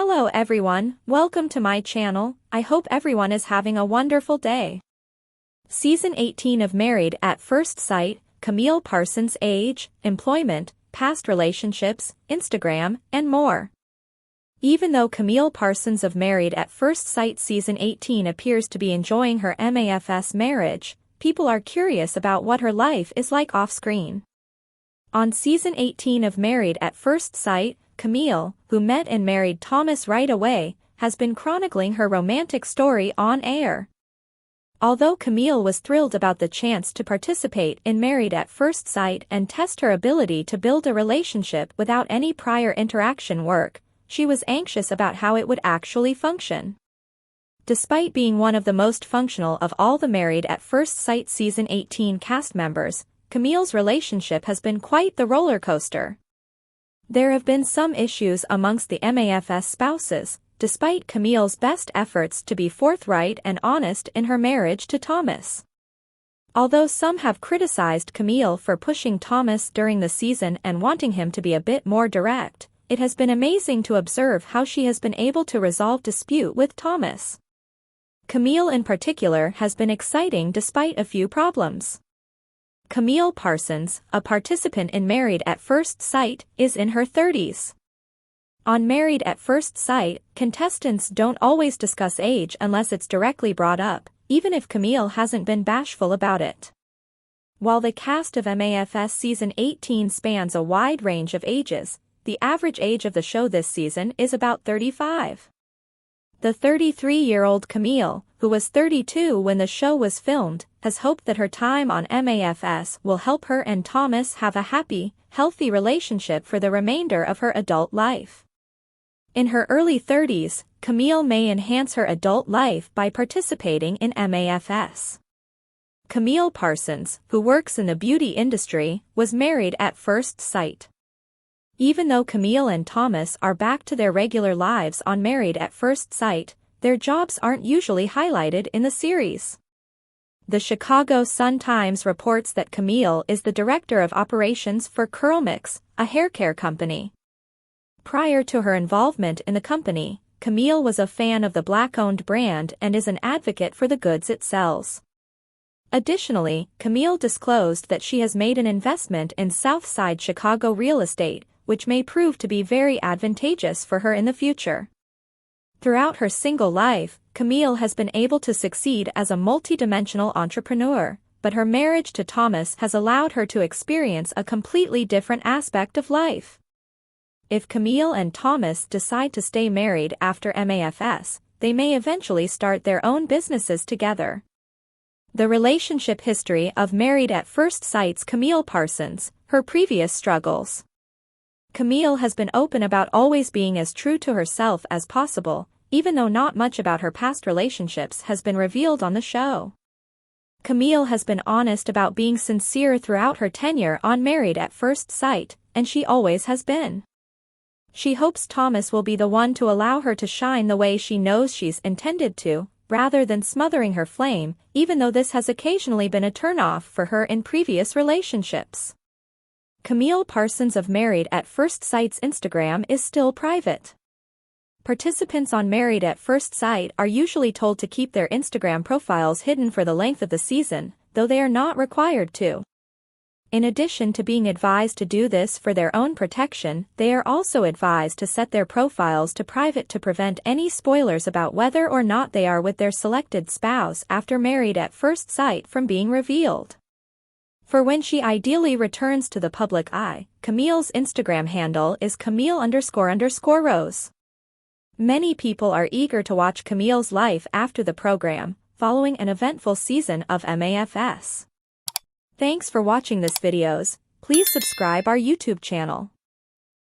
Hello everyone, welcome to my channel. I hope everyone is having a wonderful day. Season 18 of Married at First Sight, Camille Parsons' age, employment, past relationships, Instagram, and more. Even though Camille Parsons of Married at First Sight Season 18 appears to be enjoying her MAFS marriage, people are curious about what her life is like off-screen. On Season 18 of Married at First Sight, Camille, who met and married Thomas right away, has been chronicling her romantic story on air. Although Camille was thrilled about the chance to participate in Married at First Sight and test her ability to build a relationship without any prior interaction work, she was anxious about how it would actually function. Despite being one of the most functional of all the Married at First Sight Season 18 cast members, Camille's relationship has been quite the roller coaster. There have been some issues amongst the MAFS spouses, despite Camille's best efforts to be forthright and honest in her marriage to Thomas. Although some have criticized Camille for pushing Thomas during the season and wanting him to be a bit more direct, it has been amazing to observe how she has been able to resolve dispute with Thomas. Camille in particular has been exciting despite a few problems. Camille Parsons, a participant in Married at First Sight, is in her 30s. On Married at First Sight, contestants don't always discuss age unless it's directly brought up, even if Camille hasn't been bashful about it. While the cast of MAFS Season 18 spans a wide range of ages, the average age of the show this season is about 35. The 33-year-old Camille, who was 32 when the show was filmed, has hoped that her time on MAFS will help her and Thomas have a happy, healthy relationship for the remainder of her adult life. In her early 30s, Camille may enhance her adult life by participating in MAFS. Camille Parsons, who works in the beauty industry, was married at first sight. Even though Camille and Thomas are back to their regular lives on Married at First Sight, their jobs aren't usually highlighted in the series. The Chicago Sun-Times reports that Camille is the director of operations for CurlMix, a haircare company. Prior to her involvement in the company, Camille was a fan of the Black-owned brand and is an advocate for the goods it sells. Additionally, Camille disclosed that she has made an investment in Southside Chicago real estate, which may prove to be very advantageous for her in the future. Throughout her single life, Camille has been able to succeed as a multidimensional entrepreneur, but her marriage to Thomas has allowed her to experience a completely different aspect of life. If Camille and Thomas decide to stay married after MAFS, they may eventually start their own businesses together. The relationship history of Married at First Sight's Camille Parsons, her previous struggles. Camille has been open about always being as true to herself as possible, even though not much about her past relationships has been revealed on the show. Camille has been honest about being sincere throughout her tenure on Married at First Sight, and she always has been. She hopes Thomas will be the one to allow her to shine the way she knows she's intended to, rather than smothering her flame, even though this has occasionally been a turn-off for her in previous relationships. Camille Parsons of Married at First Sight's Instagram is still private. Participants on Married at First Sight are usually told to keep their Instagram profiles hidden for the length of the season, though they are not required to. In addition to being advised to do this for their own protection, they are also advised to set their profiles to private to prevent any spoilers about whether or not they are with their selected spouse after Married at First Sight from being revealed. For when she ideally returns to the public eye, Camille's Instagram handle is Camille__Rose. Many people are eager to watch Camille's life after the program, following an eventful season of MAFS. Thanks for watching this videos. Please subscribe our YouTube channel.